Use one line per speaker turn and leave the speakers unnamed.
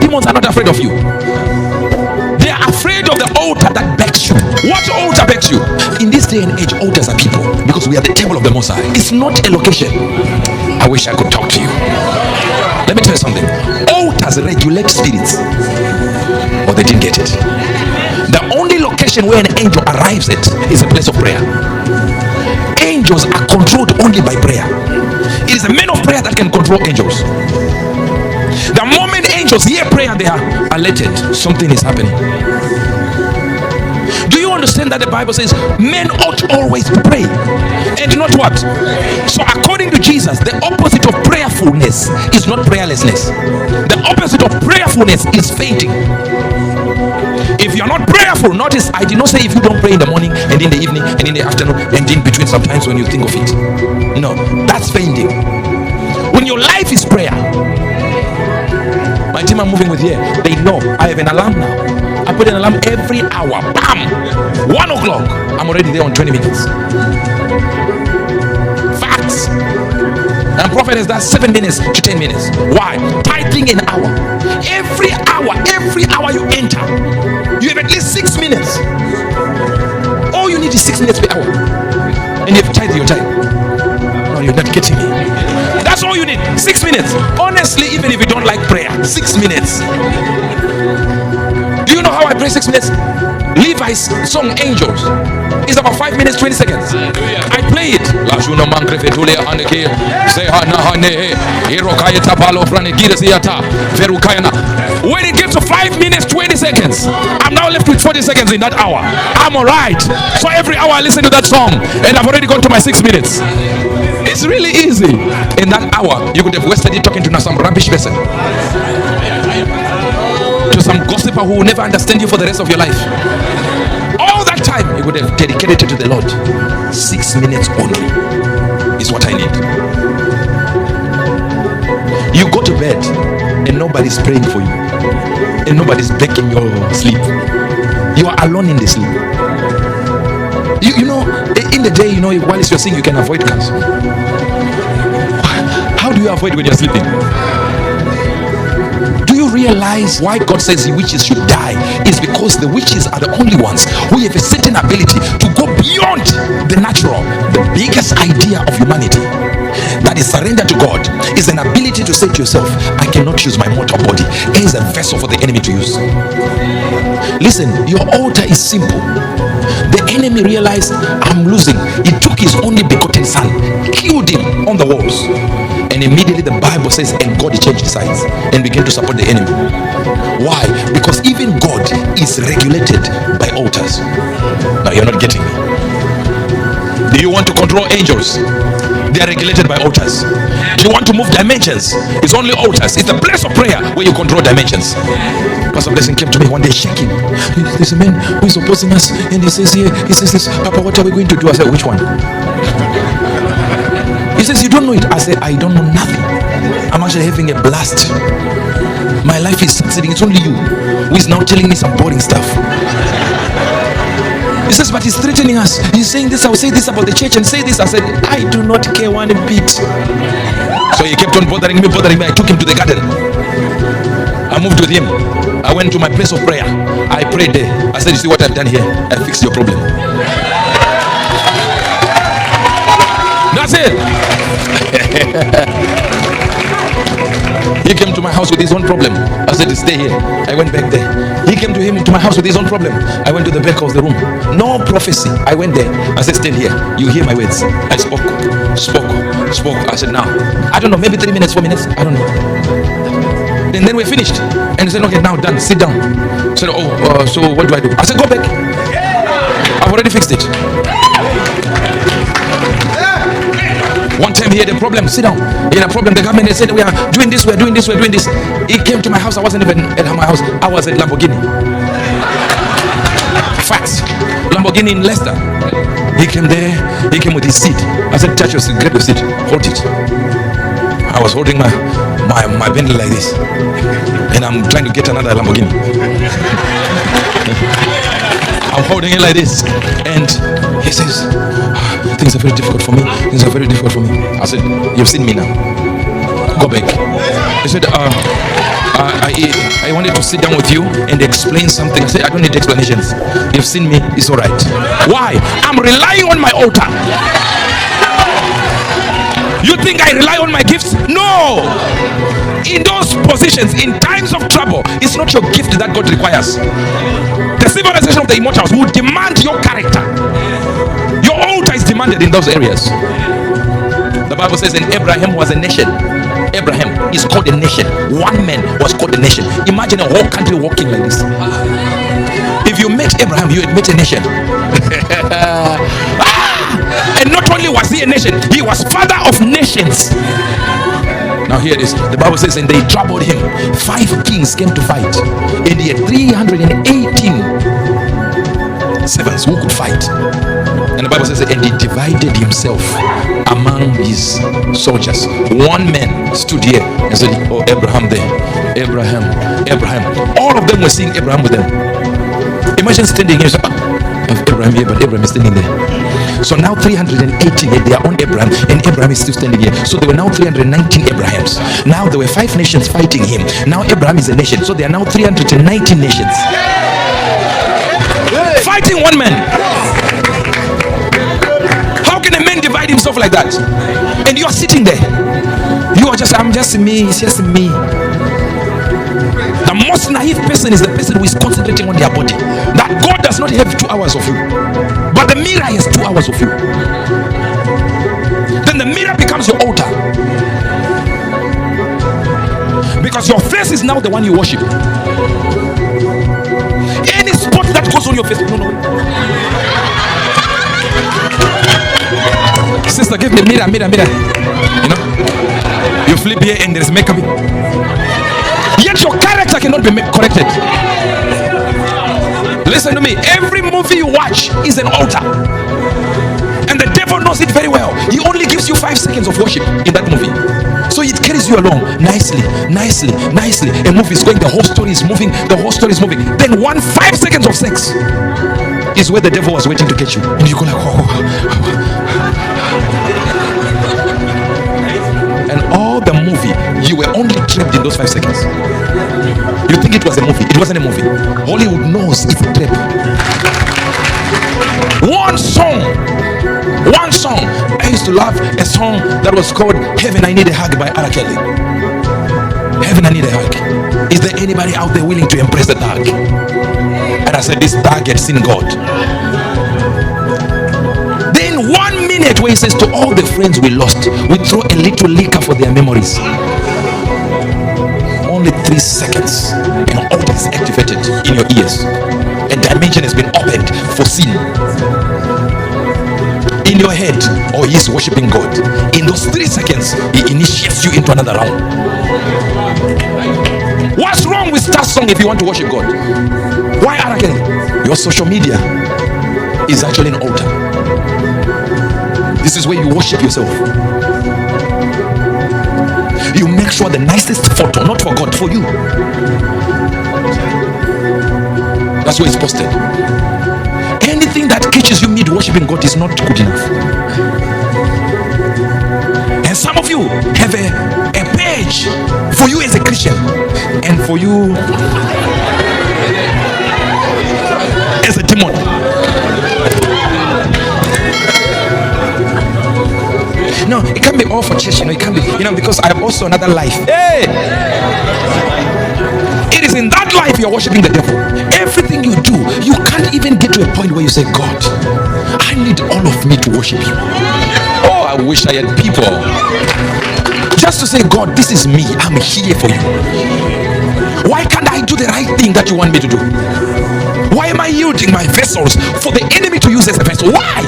demons are not afraid of you. They are afraid of the altar that begs you. What altar begs you? In this day and age, altars are people, because we are the temple of the Most High. It's not a location. I wish I could talk to you. Let me tell you something. Altars regulate spirits. Or they didn't get it. The only location where an angel arrives at is a place of prayer. Angels are controlled only by prayer. It is a man of prayer that can control angels. The moment angels hear prayer, they are alerted. Something is happening. Do you understand that the Bible says men ought always to pray and not what? So according to Jesus, the opposite of prayerfulness is not prayerlessness. The opposite of prayerfulness is fainting. If you are not prayerful, notice I did not say if you don't pray in the morning and in the evening and in the afternoon and in between sometimes when you think of it. No, that's fainting. When your life is prayer. My team I'm moving with here, they know I have an alarm now. I put an alarm every hour. Bam! 1 o'clock. I'm already there on 20 minutes. Facts. And prophet has done 7 minutes to 10 minutes. Why? Tithing an hour. Every hour you enter, you have at least 6 minutes. All you need is 6 minutes per hour. And you've tithed your time. No, you're not getting me. That's all you need. 6 minutes. Honestly, even if you don't like prayer, 6 minutes. Do you know how I pray 6 minutes? Levi's song Angels is about 5 minutes 20 seconds. I play it. When it gets to 5 minutes 20 seconds, I'm now left with 40 seconds in that hour. I'm alright. So every hour I listen to that song and I've already gone to my 6 minutes. It's really easy. In that hour, you could have wasted it talking to some rubbish person, to some gossiper who will never understand you for the rest of your life. All that time you would have dedicated it to the Lord. 6 minutes only is what I need. You go to bed and nobody's praying for you, and nobody's begging your sleep. You are alone in the sleep. You know, in the day, you know, while you're sleeping, you can avoid cars. How do you avoid when you're sleeping? Do you realize why God says the witches should die? Is because the witches are the only ones who have a certain ability to go beyond the natural. The biggest idea of humanity that is surrender to God is an ability to say to yourself, I cannot use my mortal body as a vessel for the enemy to use. Listen, your altar is simple. The enemy realized, I'm losing. He took his only begotten son, killed him on the walls, and immediately the Bible says, and God changed sides and began to support the enemy. Why? Because even God is regulated by altars. Now you're not getting me. Do you want to control angels? They are regulated by altars. Do you want to move dimensions? It's only altars. It's the place of prayer where you control dimensions. Pastor Blessing came to me one day shaking. There's a man who is opposing us, and he says here, he says this, Papa, what are we going to do? I said, which one? He says, you don't know it. I said, I don't know nothing. I'm actually having a blast. My life is succeeding. It's only you who is now telling me some boring stuff. He says, but he's threatening us. He's saying this, I will say this about the church and say this. I said, I do not care one bit. So he kept on bothering me. I took him to the garden. I moved with him. I went to my place of prayer. I prayed there. I said, you see what I've done here? I fixed your problem. That's it. He came to my house with his own problem. I said, stay here. I went back there. He came to my house with his own problem. I went to the back of the room. No prophecy. I went there. I said, stand here. You hear my words. I spoke. I said, now. I don't know, maybe 3 minutes, 4 minutes. I don't know. And then we finished. And he said, okay, now done. Sit down. I said, so what do I do? I said, go back. I've already fixed it. One time he had a problem. Sit down. He had a problem. The government, they said, we are doing this, we're doing this. He came to my house. I wasn't even at my house. I was at Lamborghini. Facts. Lamborghini in Leicester. He came there. He came with his seat. I said, touch your seat. Grab your seat. Hold it. I was holding my Bentley like this. And I'm trying to get another Lamborghini. I'm holding it like this. And he says, things are very difficult for me. I said, you've seen me now. Go back. He said, I wanted to sit down with you and explain something. I said, I don't need explanations. You've seen me, it's all right. Why? I'm relying on my altar. You think I rely on my gifts? No. In those positions, in times of trouble, it's not your gift that God requires. The civilization of the immortals will demand your character. Your altar is demanded in those areas. The Bible says, and Abraham was a nation. Abraham is called a nation. One man was called a nation. Imagine a whole country walking like this. If you met Abraham, you would meet a nation. And not only was he a nation, he was father of nations. Now here it is. The Bible says, and they troubled him. 5 kings came to fight, and he had 318 servants who could fight. And the Bible says, and he divided himself among his soldiers. One man stood here and said, oh, Abraham there, Abraham, Abraham. All of them were seeing Abraham with them. Imagine standing here, Abraham here, but Abraham is standing there. So now 318 had their own Abraham, and Abraham is still standing here. So there were now 319 Abrahams. Now there were 5 nations fighting him. Now Abraham is a nation. So there are now 319 nations fighting one man. How can a man divide himself like that? And you are sitting there. You are just, I'm just me, it's just me. The most naive person is the person who is concentrating on their body. That God does not have 2 hours of you, but the mirror has 2 hours of you. Then the mirror becomes your altar, because your face is now the one you worship. Any spot that goes on your face, no. Sister, give me mirror. You know, you flip here and there's makeup. Yet your character cannot be corrected. Listen to me. Every movie you watch is an altar, and the devil knows it very well. He only gives you 5 seconds of worship in that movie, so it carries you along nicely. A movie is going, the whole story is moving. Then 5 seconds of sex is where the devil was waiting to catch you, and you go like, and all the movie, you were only trapped in those 5 seconds. You think it was a movie? It wasn't a movie. Hollywood knows it's a trap. One song. I used to love a song that was called Heaven I Need a Hug by R. Kelly. Heaven I Need a Hug. Is there anybody out there willing to embrace the thug? And I said, this thug had seen God. Then 1 minute where he says, to all the friends we lost, we throw a little liquor for their memories. Only 3 seconds, and altar is activated in your ears. A dimension has been opened for sin. In your head, or he's worshiping God. In those 3 seconds, he initiates you into another realm. What's wrong with that song if you want to worship God? Why arrogant? Your social media is actually an altar. This is where you worship yourself. You make sure the nicest photo, not for God, for you. That's where it's posted. Anything that catches you mid worshiping God is not good enough. And some of you have a page for you as a Christian, and for you as a demon. No, it can't be all for church, it can't be, because I have also another life. Hey! It is in that life you're worshiping the devil. Everything you do, you can't even get to a point where you say, God, I need all of me to worship you. Oh, I wish I had people just to say, God, this is me, I'm here for you. Why can't I do the right thing that you want me to do? Why am I yielding my vessels for the enemy to use as a vessel? Why?